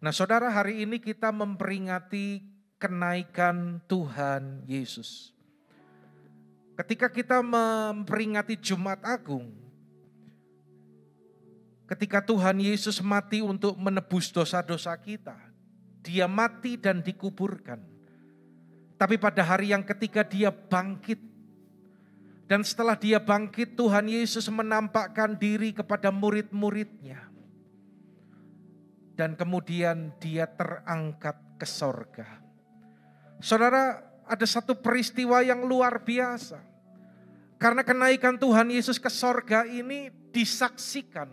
Nah saudara, hari ini kita memperingati kenaikan Tuhan Yesus. Ketika kita memperingati Jumat Agung, ketika Tuhan Yesus mati untuk menebus dosa-dosa kita, dia mati dan dikuburkan. Tapi pada hari yang ketiga dia bangkit. Dan setelah dia bangkit, Tuhan Yesus menampakkan diri kepada murid-muridnya. Dan kemudian dia terangkat ke sorga. Saudara, ada satu peristiwa yang luar biasa. Karena kenaikan Tuhan Yesus ke sorga ini disaksikan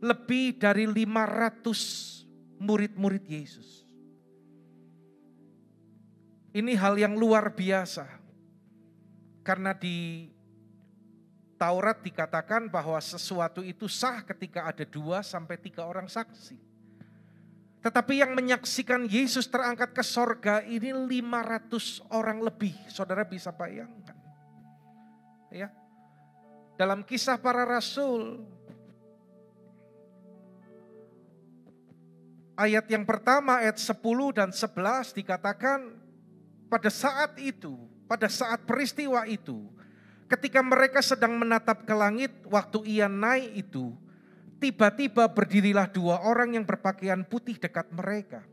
lebih dari 500 murid-murid Yesus. Ini hal yang luar biasa. Karena di Taurat dikatakan bahwa sesuatu itu sah ketika ada 2 sampai 3 orang saksi. Tetapi yang menyaksikan Yesus terangkat ke sorga ini 500 orang lebih. Saudara bisa bayangkan. Ya. Dalam Kisah Para Rasul, ayat yang pertama, ayat 10 dan 11 dikatakan pada saat itu, pada saat peristiwa itu, ketika mereka sedang menatap ke langit, waktu ia naik itu, tiba-tiba berdirilah 2 orang yang berpakaian putih dekat mereka.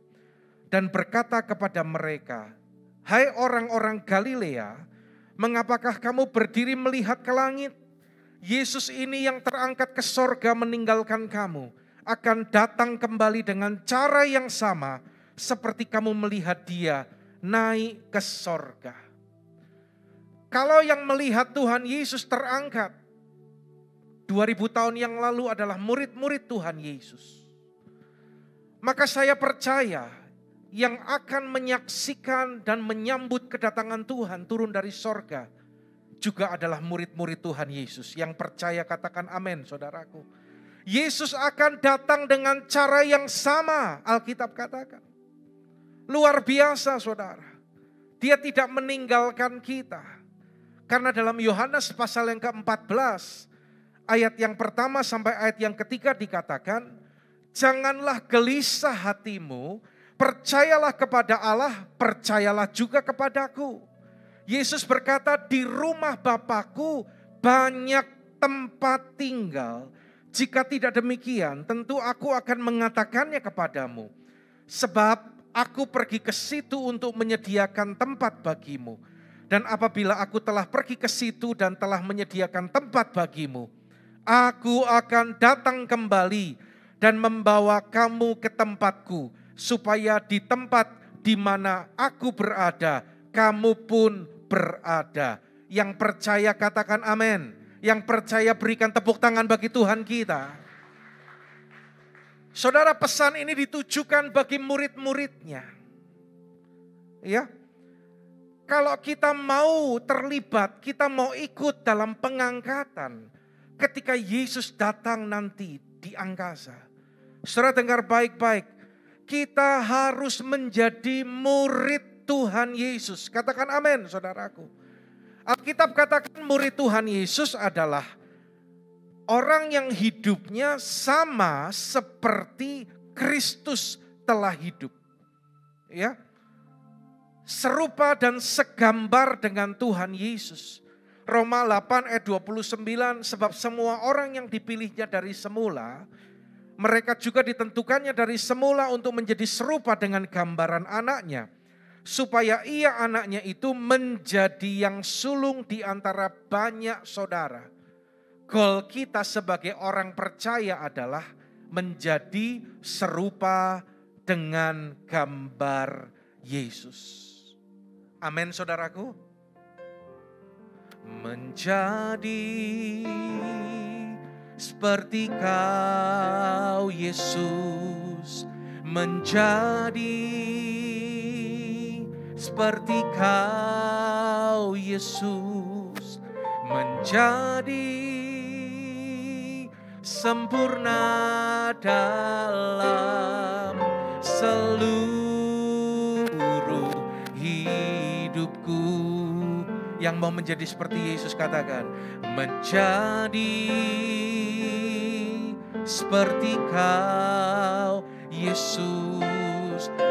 Dan berkata kepada mereka, "Hai orang-orang Galilea, mengapakah kamu berdiri melihat ke langit? Yesus ini yang terangkat ke sorga meninggalkan kamu, akan datang kembali dengan cara yang sama seperti kamu melihat dia naik ke sorga." Kalau yang melihat Tuhan Yesus terangkat 2000 tahun yang lalu adalah murid-murid Tuhan Yesus, maka saya percaya yang akan menyaksikan dan menyambut kedatangan Tuhan turun dari sorga juga adalah murid-murid Tuhan Yesus. Yang percaya katakan amin, saudaraku. Yesus akan datang dengan cara yang sama, Alkitab katakan. Luar biasa, saudara. Dia tidak meninggalkan kita. Karena dalam Yohanes pasal yang ke-14, ayat yang pertama sampai ayat yang ketiga dikatakan, "Janganlah gelisah hatimu, percayalah kepada Allah, percayalah juga kepadaku." Yesus berkata, "Di rumah Bapa-Ku banyak tempat tinggal. Jika tidak demikian, tentu aku akan mengatakannya kepadamu. Sebab aku pergi ke situ untuk menyediakan tempat bagimu. Dan apabila aku telah pergi ke situ dan telah menyediakan tempat bagimu, aku akan datang kembali dan membawa kamu ke tempatku, supaya di tempat di mana aku berada, kamu pun berada." Yang percaya katakan amin. Yang percaya berikan tepuk tangan bagi Tuhan kita. Saudara, pesan ini ditujukan bagi murid-muridnya. Ya. Kalau kita mau terlibat, kita mau ikut dalam pengangkatan ketika Yesus datang nanti di angkasa. Saudara dengar baik-baik, kita harus menjadi murid Tuhan Yesus. Katakan amin, saudaraku. Alkitab katakan murid Tuhan Yesus adalah orang yang hidupnya sama seperti Kristus telah hidup. Ya. Serupa dan segambar dengan Tuhan Yesus. Roma 8 ayat 29, sebab semua orang yang dipilihnya dari semula, mereka juga ditentukannya dari semula untuk menjadi serupa dengan gambaran anaknya, supaya ia anaknya itu menjadi yang sulung di antara banyak saudara. Goal kita sebagai orang percaya adalah menjadi serupa dengan gambar Yesus. Amin, saudaraku. Menjadi seperti Kau Yesus, menjadi seperti Kau Yesus, menjadi sempurna dalam seluruh hidupku. Yang mau menjadi seperti Yesus katakan, menjadi seperti Kau Yesus.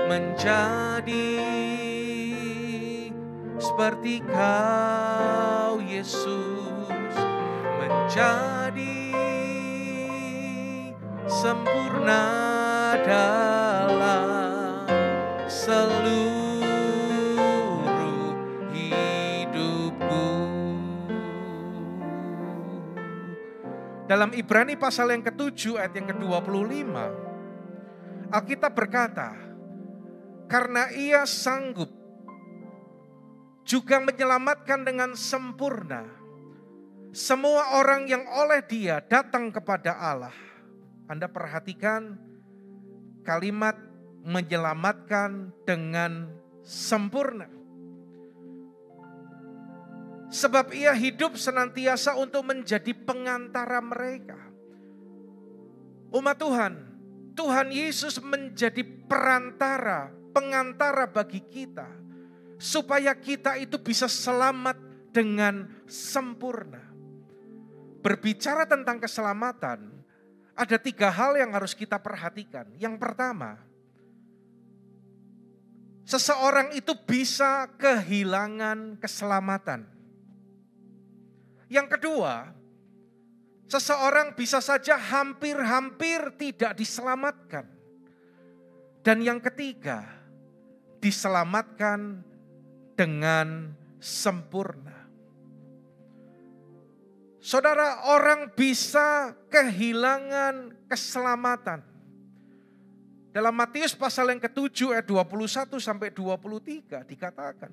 menjadi seperti Kau Yesus, menjadi sempurna dalam seluruh hidupku. Dalam Ibrani pasal yang ke-7 ayat yang ke-25, Alkitab berkata, karena Ia sanggup juga menyelamatkan dengan sempurna semua orang yang oleh Dia datang kepada Allah. Anda perhatikan kalimat menyelamatkan dengan sempurna. Sebab Ia hidup senantiasa untuk menjadi pengantara mereka. Umat Tuhan, Tuhan Yesus menjadi perantara, pengantara bagi kita, supaya kita itu bisa selamat dengan sempurna. Berbicara tentang keselamatan, ada 3 hal yang harus kita perhatikan. Yang pertama, seseorang itu bisa kehilangan keselamatan. Yang kedua, seseorang bisa saja hampir-hampir tidak diselamatkan. Dan yang ketiga, diselamatkan dengan sempurna. Saudara, orang bisa kehilangan keselamatan. Dalam Matius pasal yang ke-7 ayat 21 sampai 23 dikatakan,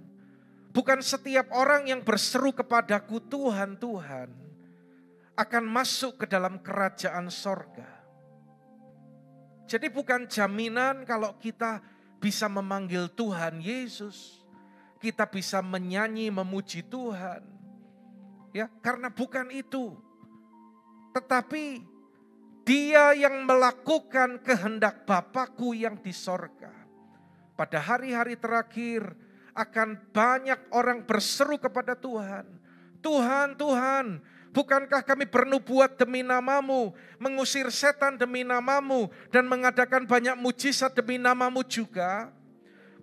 bukan setiap orang yang berseru kepadaku Tuhan, Tuhan akan masuk ke dalam kerajaan sorga. Jadi bukan jaminan kalau kita bisa memanggil Tuhan Yesus, kita bisa menyanyi memuji Tuhan. Ya, karena bukan itu. Tetapi Dia yang melakukan kehendak Bapakku yang di sorga. Pada hari-hari terakhir akan banyak orang berseru kepada Tuhan. Tuhan, Tuhan, bukankah kami bernubuat demi nama-Mu, mengusir setan demi nama-Mu, dan mengadakan banyak mujizat demi nama-Mu juga?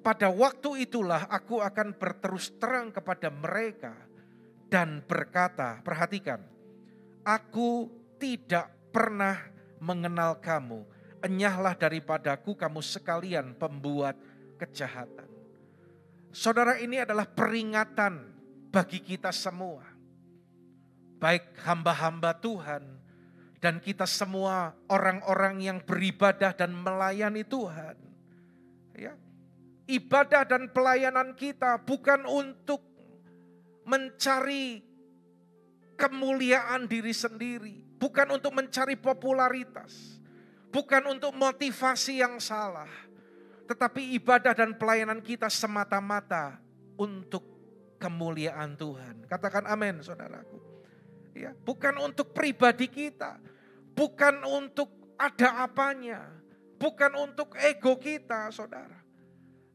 Pada waktu itulah aku akan berterus terang kepada mereka dan berkata, perhatikan, aku tidak pernah mengenal kamu, enyahlah daripadaku kamu sekalian pembuat kejahatan. Saudara, ini adalah peringatan bagi kita semua. Baik hamba-hamba Tuhan dan kita semua orang-orang yang beribadah dan melayani Tuhan. Ya. Ibadah dan pelayanan kita bukan untuk mencari kemuliaan diri sendiri. Bukan untuk mencari popularitas. Bukan untuk motivasi yang salah. Tetapi ibadah dan pelayanan kita semata-mata untuk kemuliaan Tuhan. Katakan amin, saudaraku. Ya, bukan untuk pribadi kita. Bukan untuk ada apanya. Bukan untuk ego kita, saudara.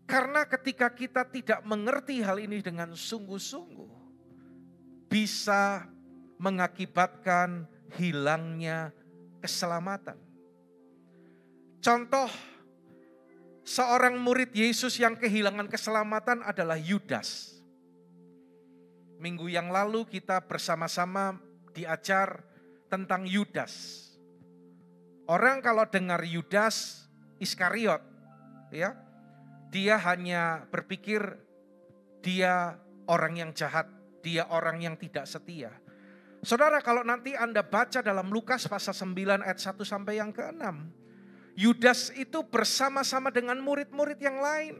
Karena ketika kita tidak mengerti hal ini dengan sungguh-sungguh, bisa mengakibatkan hilangnya keselamatan. Contoh seorang murid Yesus yang kehilangan keselamatan adalah Yudas. Minggu yang lalu kita bersama-sama diajar tentang Yudas. Orang kalau dengar Yudas Iskariot, ya, dia hanya berpikir dia orang yang jahat, dia orang yang tidak setia. Saudara, kalau nanti Anda baca dalam Lukas pasal 9 ayat 1 sampai yang ke-6, Yudas itu bersama-sama dengan murid-murid yang lain.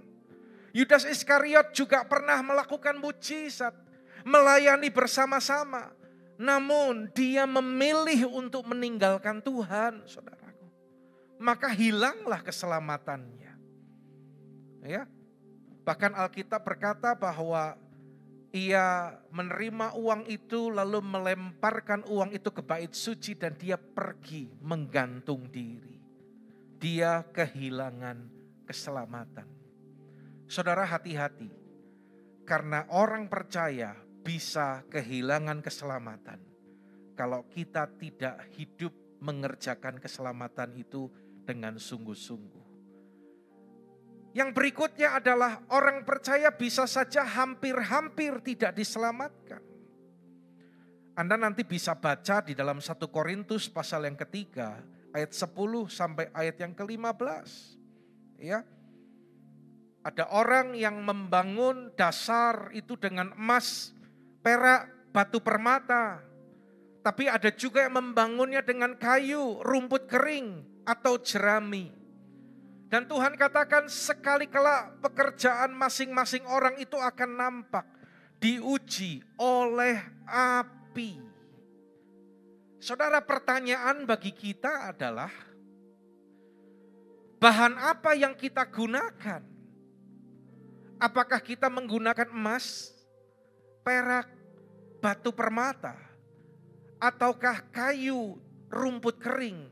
Yudas Iskariot juga pernah melakukan mujizat, melayani bersama-sama. Namun dia memilih untuk meninggalkan Tuhan, saudaraku. Maka hilanglah keselamatannya. Ya, bahkan Alkitab berkata bahwa ia menerima uang itu lalu melemparkan uang itu ke bait suci dan dia pergi menggantung diri. Dia kehilangan keselamatan. Saudara, hati-hati, karena orang percaya bisa kehilangan keselamatan kalau kita tidak hidup mengerjakan keselamatan itu dengan sungguh-sungguh. Yang berikutnya adalah orang percaya bisa saja hampir-hampir tidak diselamatkan. Anda nanti bisa baca di dalam 1 Korintus pasal yang ketiga, ayat 10 sampai ayat yang ke-15. Ya. Ada orang yang membangun dasar itu dengan emas, perak, batu permata. Tapi ada juga yang membangunnya dengan kayu, rumput kering, atau jerami. Dan Tuhan katakan sekali kelak pekerjaan masing-masing orang itu akan nampak, diuji oleh api. Saudara, pertanyaan bagi kita adalah, bahan apa yang kita gunakan? Apakah kita menggunakan emas, perak, batu permata, ataukah kayu, rumput kering,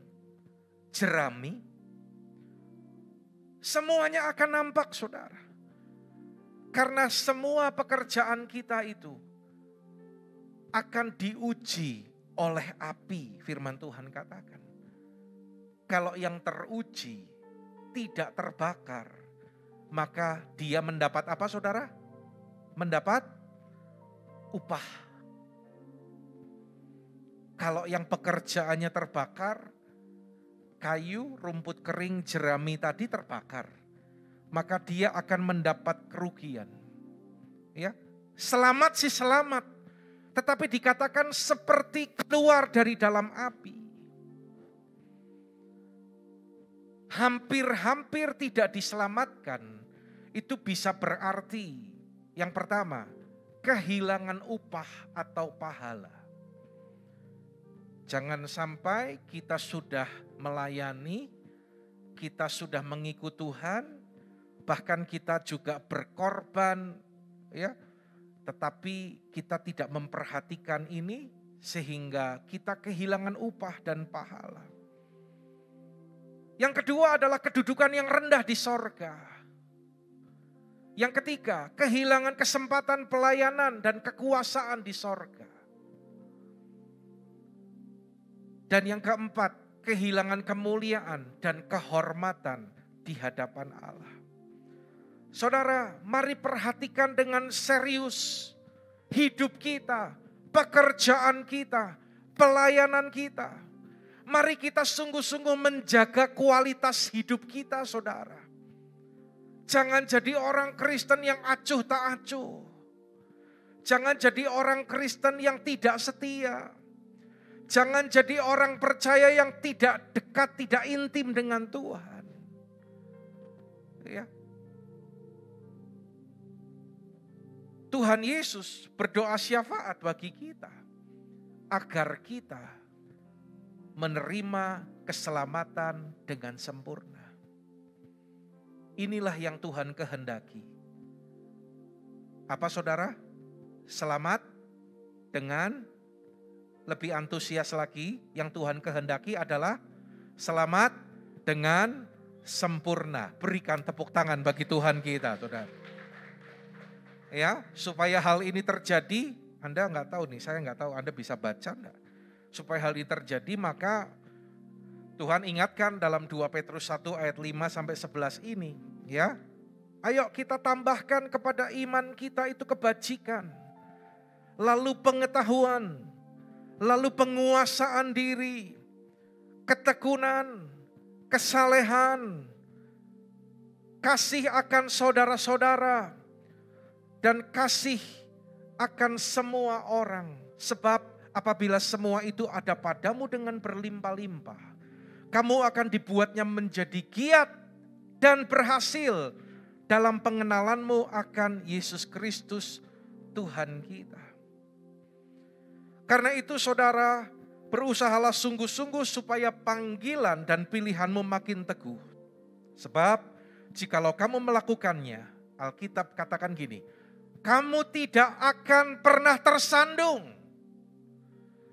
jerami? Semuanya akan nampak, saudara. Karena semua pekerjaan kita itu akan diuji oleh api, firman Tuhan katakan. Kalau yang teruji tidak terbakar, maka dia mendapat apa, saudara? Mendapat upah. Kalau yang pekerjaannya terbakar, kayu, rumput kering, jerami tadi terbakar, maka dia akan mendapat kerugian. Ya, selamat sih selamat, tetapi dikatakan seperti keluar dari dalam api. Hampir-hampir tidak diselamatkan, itu bisa berarti yang pertama, kehilangan upah atau pahala. Jangan sampai kita sudah melayani, kita sudah mengikut Tuhan, bahkan kita juga berkorban, ya, tetapi kita tidak memperhatikan ini sehingga kita kehilangan upah dan pahala. Yang kedua adalah kedudukan yang rendah di sorga. Yang ketiga, kehilangan kesempatan pelayanan dan kekuasaan di sorga. Dan yang keempat, kehilangan kemuliaan dan kehormatan di hadapan Allah. Saudara, mari perhatikan dengan serius hidup kita, pekerjaan kita, pelayanan kita. Mari kita sungguh-sungguh menjaga kualitas hidup kita, saudara. Jangan jadi orang Kristen yang acuh tak acuh. Jangan jadi orang Kristen yang tidak setia. Jangan jadi orang percaya yang tidak dekat, tidak intim dengan Tuhan. Ya. Tuhan Yesus berdoa syafaat bagi kita agar kita menerima keselamatan dengan sempurna. Inilah yang Tuhan kehendaki. Apa, saudara? Selamat dengan lebih antusias lagi, yang Tuhan kehendaki adalah selamat dengan sempurna. Berikan tepuk tangan bagi Tuhan kita, saudara. Ya, supaya hal ini terjadi, Anda nggak tahu nih, saya nggak tahu Anda bisa baca nggak? Supaya hal ini terjadi, maka Tuhan ingatkan dalam 2 Petrus 1 ayat 5 sampai 11 ini, ya. Ayo kita tambahkan kepada iman kita itu kebajikan, lalu pengetahuan, lalu penguasaan diri, ketekunan, kesalehan, kasih akan saudara-saudara, dan kasih akan semua orang. Sebab apabila semua itu ada padamu dengan berlimpah-limpah, kamu akan dibuatnya menjadi giat dan berhasil dalam pengenalanmu akan Yesus Kristus Tuhan kita. Karena itu saudara, berusahalah sungguh-sungguh supaya panggilan dan pilihanmu makin teguh. Sebab jikalau kamu melakukannya, Alkitab katakan gini, kamu tidak akan pernah tersandung.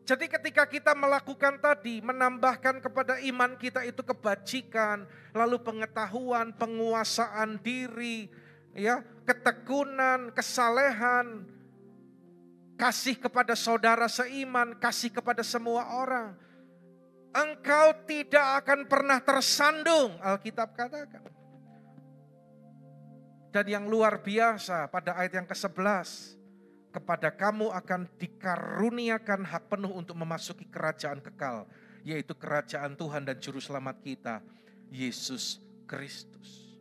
Jadi ketika kita melakukan tadi, menambahkan kepada iman kita itu kebajikan, lalu pengetahuan, penguasaan diri, ya, ketekunan, kesalehan, kasih kepada saudara seiman, kasih kepada semua orang. Engkau tidak akan pernah tersandung, Alkitab katakan. Dan yang luar biasa pada ayat yang ke-11, kepada kamu akan dikaruniakan hak penuh untuk memasuki kerajaan kekal, yaitu kerajaan Tuhan dan Juru Selamat kita, Yesus Kristus.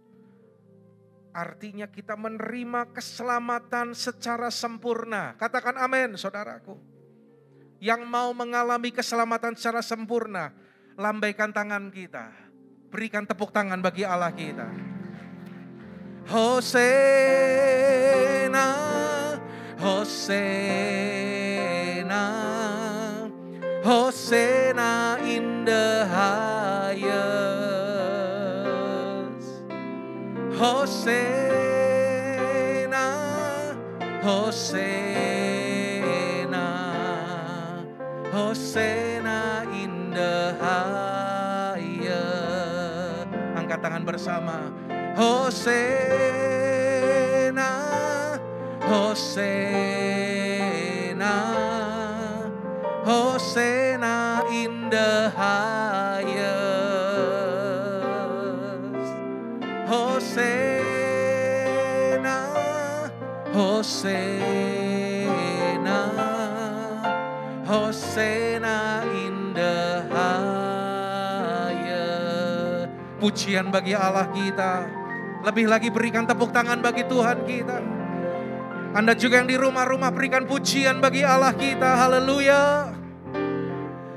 Artinya kita menerima keselamatan secara sempurna. Katakan amin, saudaraku. Yang mau mengalami keselamatan secara sempurna, lambaikan tangan kita. Berikan tepuk tangan bagi Allah kita. Hosena, Hosena, Hosena in the highest. Hosena, Hosena, Hosena in the highest. Angkat tangan bersama. Hosena, Hosena, Hosena in the highest. Hosena, Hosena, Hosena in the highest. Pujian bagi Allah kita. Lebih lagi berikan tepuk tangan bagi Tuhan kita. Anda juga yang di rumah-rumah berikan pujian bagi Allah kita. Haleluya.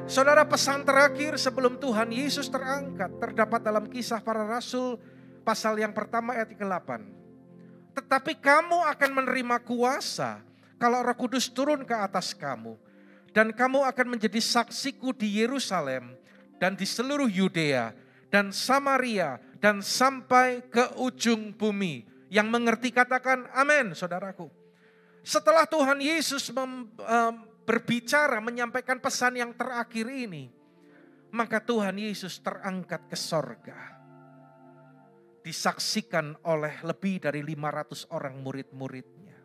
Saudara, pesan terakhir sebelum Tuhan Yesus terangkat terdapat dalam Kisah Para Rasul pasal yang pertama ayat ke-8. Tetapi kamu akan menerima kuasa kalau Roh Kudus turun ke atas kamu. Dan kamu akan menjadi saksiku di Yerusalem dan di seluruh Yudea dan Samaria dan sampai ke ujung bumi. Yang mengerti katakan amin, saudaraku. Setelah Tuhan Yesus berbicara, menyampaikan pesan yang terakhir ini, maka Tuhan Yesus terangkat ke sorga. Disaksikan oleh lebih dari 500 orang murid-muridnya.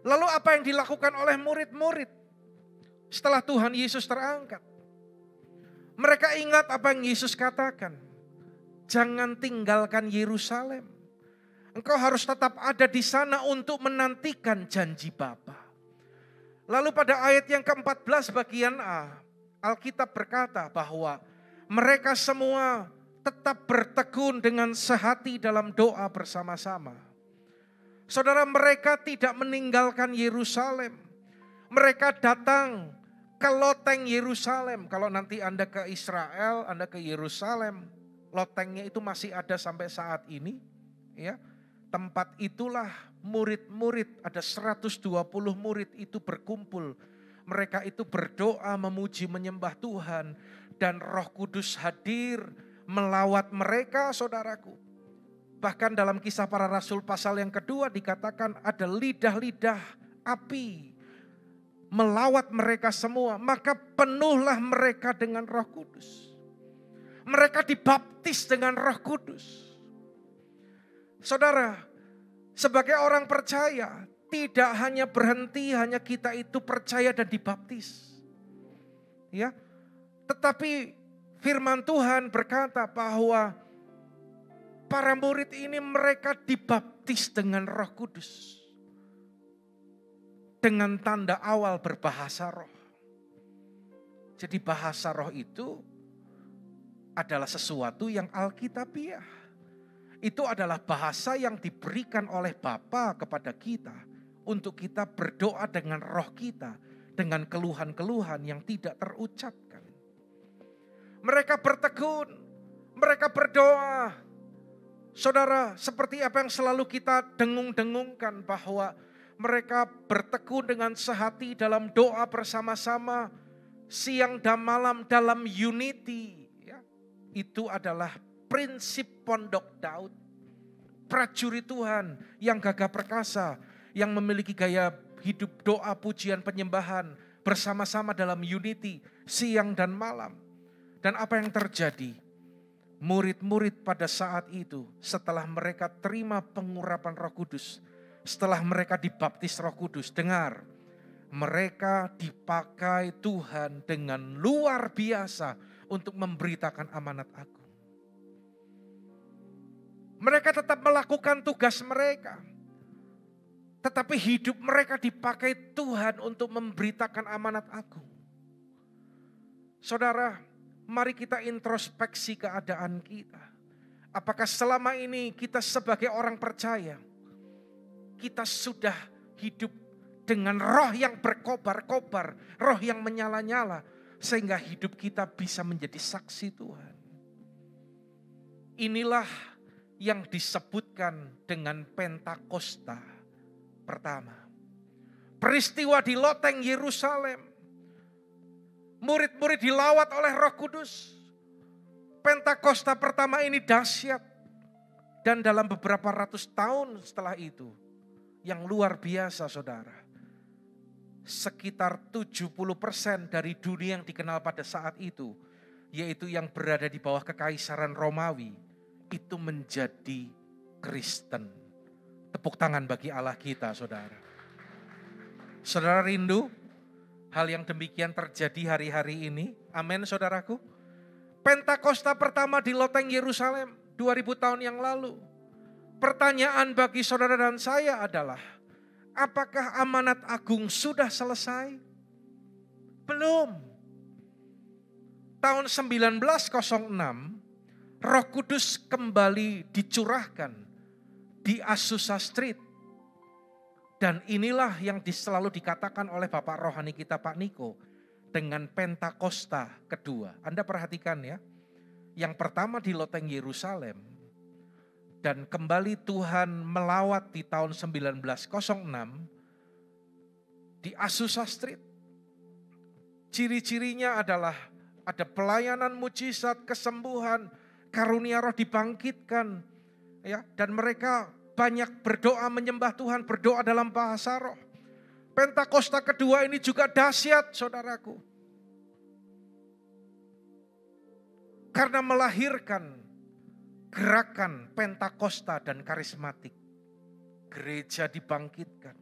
Lalu apa yang dilakukan oleh murid-murid setelah Tuhan Yesus terangkat? Mereka ingat apa yang Yesus katakan. Jangan tinggalkan Yerusalem. Engkau harus tetap ada di sana untuk menantikan janji Bapa. Lalu pada ayat yang ke-14 bagian A, Alkitab berkata bahwa mereka semua tetap bertekun dengan sehati dalam doa bersama-sama. Saudara, mereka tidak meninggalkan Yerusalem. Mereka datang ke loteng Yerusalem. Kalau nanti Anda ke Israel, Anda ke Yerusalem, lotengnya itu masih ada sampai saat ini. Ya, tempat itulah murid-murid, ada 120 murid itu berkumpul. Mereka itu berdoa, memuji, menyembah Tuhan. Dan Roh Kudus hadir melawat mereka, saudaraku. Bahkan dalam Kisah Para Rasul pasal yang kedua dikatakan ada lidah-lidah api melawat mereka semua. Maka penuhlah mereka dengan Roh Kudus. Mereka dibaptis dengan Roh Kudus. Saudara, sebagai orang percaya, tidak hanya berhenti hanya kita itu percaya dan dibaptis. Ya. Tetapi firman Tuhan berkata bahwa para murid ini mereka dibaptis dengan Roh Kudus. Dengan tanda awal berbahasa roh. Jadi bahasa roh itu adalah sesuatu yang alkitabiah. Itu adalah bahasa yang diberikan oleh Bapa kepada kita untuk kita berdoa dengan roh kita, dengan keluhan-keluhan yang tidak terucapkan. Mereka bertekun, mereka berdoa. Saudara, seperti apa yang selalu kita dengung-dengungkan bahwa mereka bertekun dengan sehati dalam doa bersama-sama, siang dan malam dalam unity. Ya, itu adalah prinsip pondok Daud, prajurit Tuhan yang gagah perkasa, yang memiliki gaya hidup doa, pujian, penyembahan bersama-sama dalam unity siang dan malam. Dan apa yang terjadi? Murid-murid pada saat itu setelah mereka terima pengurapan Roh Kudus, setelah mereka dibaptis Roh Kudus, dengar, mereka dipakai Tuhan dengan luar biasa untuk memberitakan amanat agung. Mereka tetap melakukan tugas mereka. Tetapi hidup mereka dipakai Tuhan untuk memberitakan amanat agung. Saudara, mari kita introspeksi keadaan kita. Apakah selama ini kita sebagai orang percaya, kita sudah hidup dengan roh yang berkobar-kobar, roh yang menyala-nyala, sehingga hidup kita bisa menjadi saksi Tuhan. Inilah yang disebutkan dengan Pentakosta pertama. Peristiwa di loteng Yerusalem. Murid-murid dilawat oleh Roh Kudus. Pentakosta pertama ini dahsyat. Dan dalam beberapa ratus tahun setelah itu, yang luar biasa saudara, sekitar 70% dari dunia yang dikenal pada saat itu, yaitu yang berada di bawah kekaisaran Romawi, itu menjadi Kristen. Tepuk tangan bagi Allah kita, saudara. Saudara rindu hal yang demikian terjadi hari-hari ini? Amin, saudaraku. Pentakosta pertama di loteng Yerusalem 2000 tahun yang lalu. Pertanyaan bagi saudara dan saya adalah, apakah amanat agung sudah selesai? Belum. Tahun 1906, Roh Kudus kembali dicurahkan di Azusa Street. Dan inilah yang selalu dikatakan oleh Bapak Rohani kita Pak Niko dengan Pentakosta kedua. Anda perhatikan ya, yang pertama di loteng Yerusalem, dan kembali Tuhan melawat di tahun 1906 di Azusa Street. Ciri-cirinya adalah ada pelayanan mujizat, kesembuhan, karunia roh dibangkitkan. Ya, dan mereka banyak berdoa menyembah Tuhan, berdoa dalam bahasa roh. Pentakosta kedua ini juga dahsyat, saudaraku. Karena melahirkan gerakan Pentakosta dan karismatik. Gereja dibangkitkan.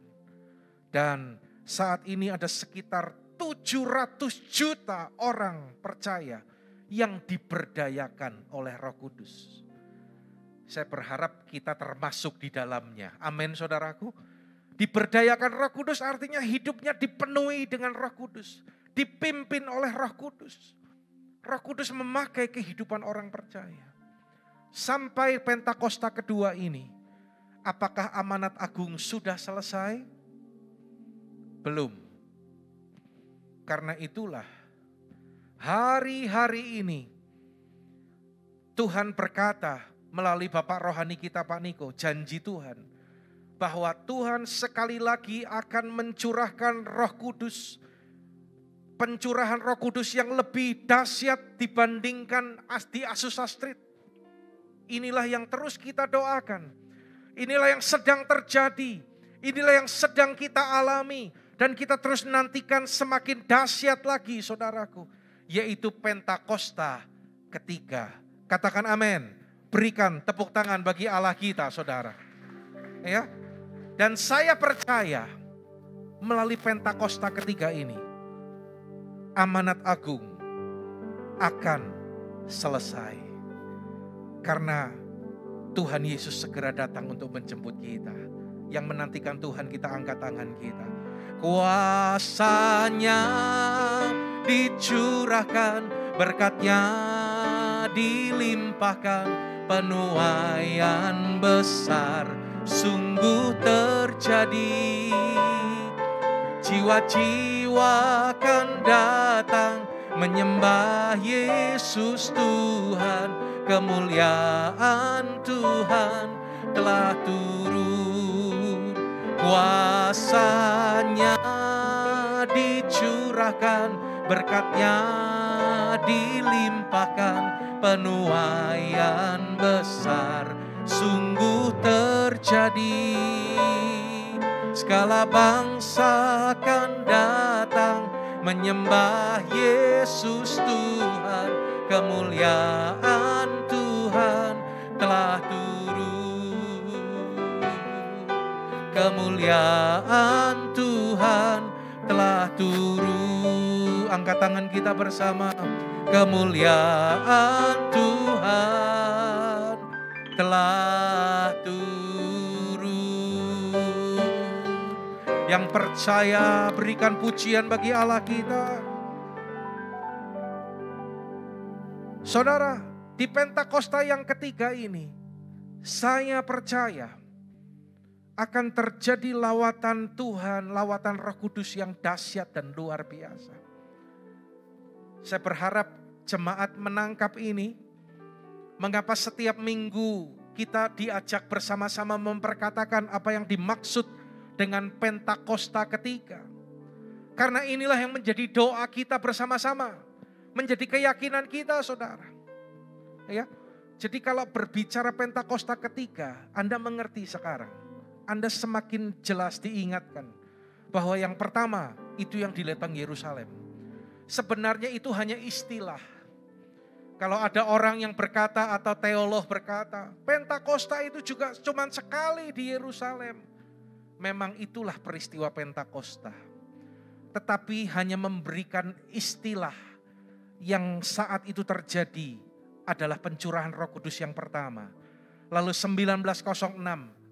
Dan saat ini ada sekitar 700 juta orang percaya yang diberdayakan oleh Roh Kudus. Saya berharap kita termasuk di dalamnya. Amin, saudaraku. Diberdayakan Roh Kudus artinya hidupnya dipenuhi dengan Roh Kudus. Dipimpin oleh Roh Kudus. Roh Kudus memakai kehidupan orang percaya. Sampai Pentakosta kedua ini, apakah amanat agung sudah selesai? Belum. Karena itulah hari-hari ini Tuhan berkata melalui Bapak Rohani kita Pak Niko, janji Tuhan bahwa Tuhan sekali lagi akan mencurahkan Roh Kudus, pencurahan Roh Kudus yang lebih dahsyat dibandingkan di Azusa Street. Inilah yang terus kita doakan, inilah yang sedang terjadi, inilah yang sedang kita alami, dan kita terus nantikan semakin dahsyat lagi, saudaraku, yaitu Pentakosta ketiga. Katakan amin. Berikan tepuk tangan bagi Allah kita, saudara. Ya. Dan saya percaya melalui Pentakosta ketiga ini, amanat agung akan selesai. Karena Tuhan Yesus segera datang untuk menjemput kita. Yang menantikan Tuhan, kita angkat tangan kita. Kuasanya dicurahkan, berkatnya dilimpahkan. Penuaian besar sungguh terjadi. Jiwa-jiwa akan datang menyembah Yesus Tuhan. Kemuliaan Tuhan telah turun. Kuasanya dicurahkan, berkatnya dilimpahkan. Penuaian besar sungguh terjadi. Segala bangsa akan datang menyembah Yesus Tuhan. Kemuliaan Tuhan telah turun. Kemuliaan Tuhan telah turun. Angkat tangan kita bersama. Kemuliaan Tuhan telah Yang percaya berikan pujian bagi Allah kita. Saudara, di Pentakosta yang ketiga ini, saya percaya akan terjadi lawatan Tuhan, lawatan Roh Kudus yang dahsyat dan luar biasa. Saya berharap jemaat menangkap ini. Mengapa setiap minggu kita diajak bersama-sama memperkatakan apa yang dimaksud dengan Pentakosta ketiga. Karena inilah yang menjadi doa kita bersama-sama. Menjadi keyakinan kita, saudara. Ya, jadi kalau berbicara Pentakosta ketiga, Anda mengerti sekarang. Anda semakin jelas diingatkan bahwa yang pertama itu yang di Leteng Yerusalem. Sebenarnya itu hanya istilah. Kalau ada orang yang berkata atau teolog berkata, Pentakosta itu juga cuma sekali di Yerusalem. Memang itulah peristiwa Pentakosta. Tetapi hanya memberikan istilah yang saat itu terjadi adalah pencurahan Roh Kudus yang pertama. Lalu 1906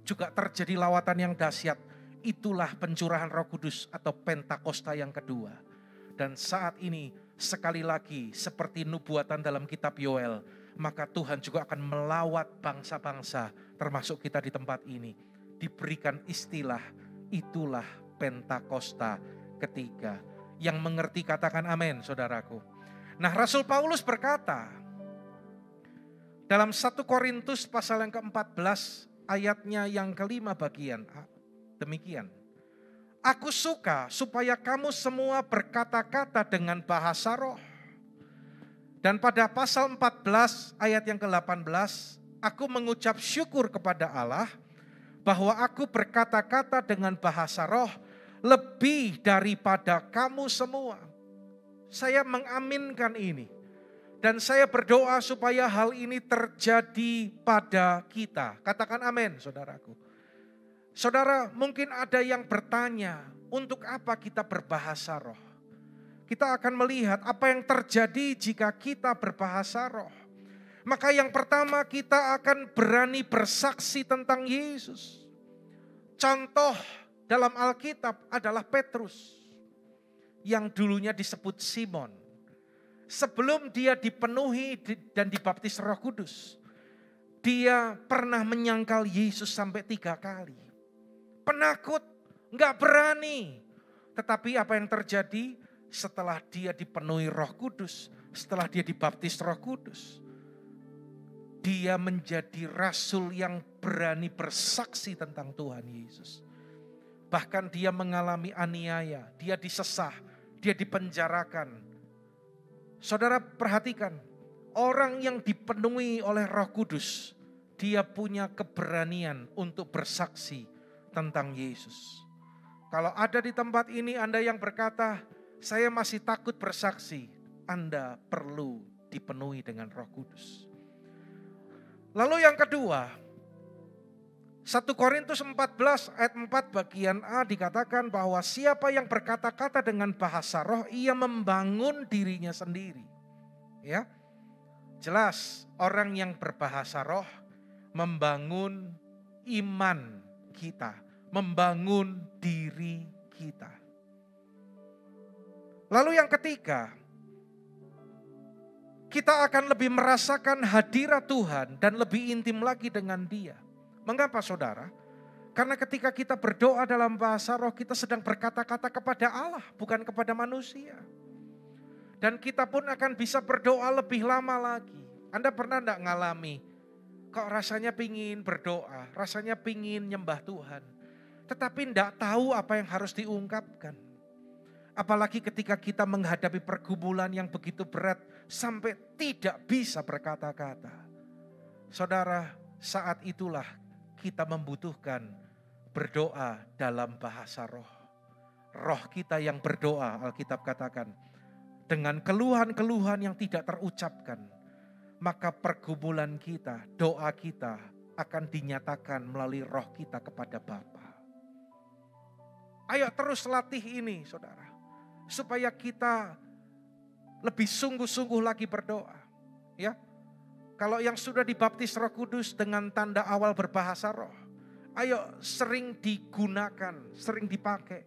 juga terjadi lawatan yang dahsyat. Itulah pencurahan Roh Kudus atau Pentakosta yang kedua. Dan saat ini sekali lagi seperti nubuatan dalam kitab Yoel, maka Tuhan juga akan melawat bangsa-bangsa termasuk kita di tempat ini. Diberikan istilah itulah Pentakosta ketiga. Yang mengerti katakan amin, saudaraku. Nah, Rasul Paulus berkata dalam 1 Korintus pasal yang ke-14 ayatnya yang kelima bagian A, demikian. Aku suka supaya kamu semua berkata-kata dengan bahasa roh. Dan pada pasal 14 ayat yang ke-18, aku mengucap syukur kepada Allah bahwa aku berkata-kata dengan bahasa roh lebih daripada kamu semua. Saya mengaminkan ini. Dan saya berdoa supaya hal ini terjadi pada kita. Katakan amin, saudaraku. Saudara, mungkin ada yang bertanya, untuk apa kita berbahasa roh? Kita akan melihat apa yang terjadi jika kita berbahasa roh. Maka yang pertama kita akan berani bersaksi tentang Yesus. Contoh dalam Alkitab adalah Petrus. Yang dulunya disebut Simon. Sebelum dia dipenuhi dan dibaptis Roh Kudus, dia pernah menyangkal Yesus sampai 3 kali. Penakut, gak berani. Tetapi apa yang terjadi setelah dia dipenuhi Roh Kudus, setelah dia dibaptis Roh Kudus, dia menjadi rasul yang berani bersaksi tentang Tuhan Yesus. Bahkan dia mengalami aniaya, dia disesah, dia dipenjarakan. Saudara perhatikan, orang yang dipenuhi oleh Roh Kudus, dia punya keberanian untuk bersaksi tentang Yesus. Kalau ada di tempat ini Anda yang berkata, saya masih takut bersaksi, Anda perlu dipenuhi dengan Roh Kudus. Lalu yang kedua, 1 Korintus 14 ayat 4 bagian A dikatakan bahwa siapa yang berkata-kata dengan bahasa roh, ia membangun dirinya sendiri. Ya, jelas orang yang berbahasa roh membangun iman kita, membangun diri kita. Lalu yang ketiga, kita akan lebih merasakan hadirat Tuhan dan lebih intim lagi dengan Dia. Mengapa saudara? Karena ketika kita berdoa dalam bahasa roh, kita sedang berkata-kata kepada Allah, bukan kepada manusia. Dan kita pun akan bisa berdoa lebih lama lagi. Anda pernah enggak ngalami, kok rasanya pingin berdoa, rasanya pingin nyembah Tuhan, tetapi enggak tahu apa yang harus diungkapkan. Apalagi ketika kita menghadapi pergumulan yang begitu berat, sampai tidak bisa berkata-kata. Saudara, saat itulah kita membutuhkan berdoa dalam bahasa roh. Roh kita yang berdoa, Alkitab katakan, dengan keluhan-keluhan yang tidak terucapkan, maka pergumulan kita, doa kita akan dinyatakan melalui roh kita kepada Bapa. Ayo terus latih ini, saudara, supaya kita lebih sungguh-sungguh lagi berdoa. Ya, kalau yang sudah dibaptis Roh Kudus dengan tanda awal berbahasa roh, Ayo sering digunakan, sering dipakai.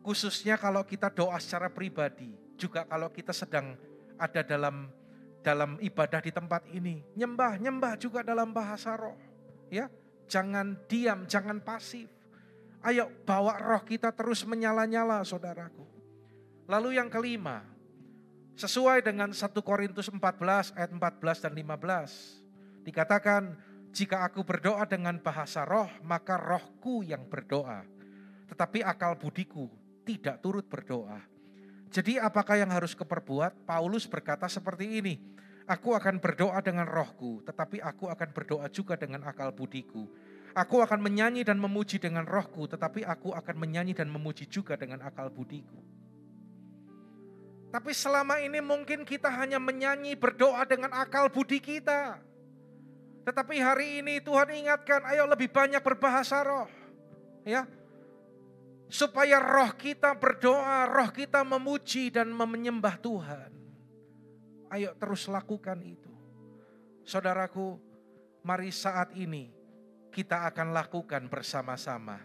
Khususnya kalau kita doa secara pribadi, juga kalau kita sedang ada dalam ibadah di tempat ini, nyembah juga dalam bahasa roh. Ya, jangan diam, jangan pasif. Ayo bawa roh kita terus menyala-nyala, saudaraku. Lalu yang kelima, sesuai dengan 1 Korintus 14 ayat 14 dan 15, dikatakan, jika aku berdoa dengan bahasa roh, maka rohku yang berdoa, tetapi akal budiku tidak turut berdoa. Jadi apakah yang harus keperbuat? Paulus berkata seperti ini, aku akan berdoa dengan rohku, tetapi aku akan berdoa juga dengan akal budiku. Aku akan menyanyi dan memuji dengan rohku, tetapi aku akan menyanyi dan memuji juga dengan akal budiku. Tapi selama ini mungkin kita hanya menyanyi berdoa dengan akal budi kita. Tetapi hari ini Tuhan ingatkan, ayo lebih banyak berbahasa roh. Ya. Supaya roh kita berdoa, roh kita memuji dan menyembah Tuhan. Ayo terus lakukan itu. Saudaraku, mari saat ini kita akan lakukan bersama-sama.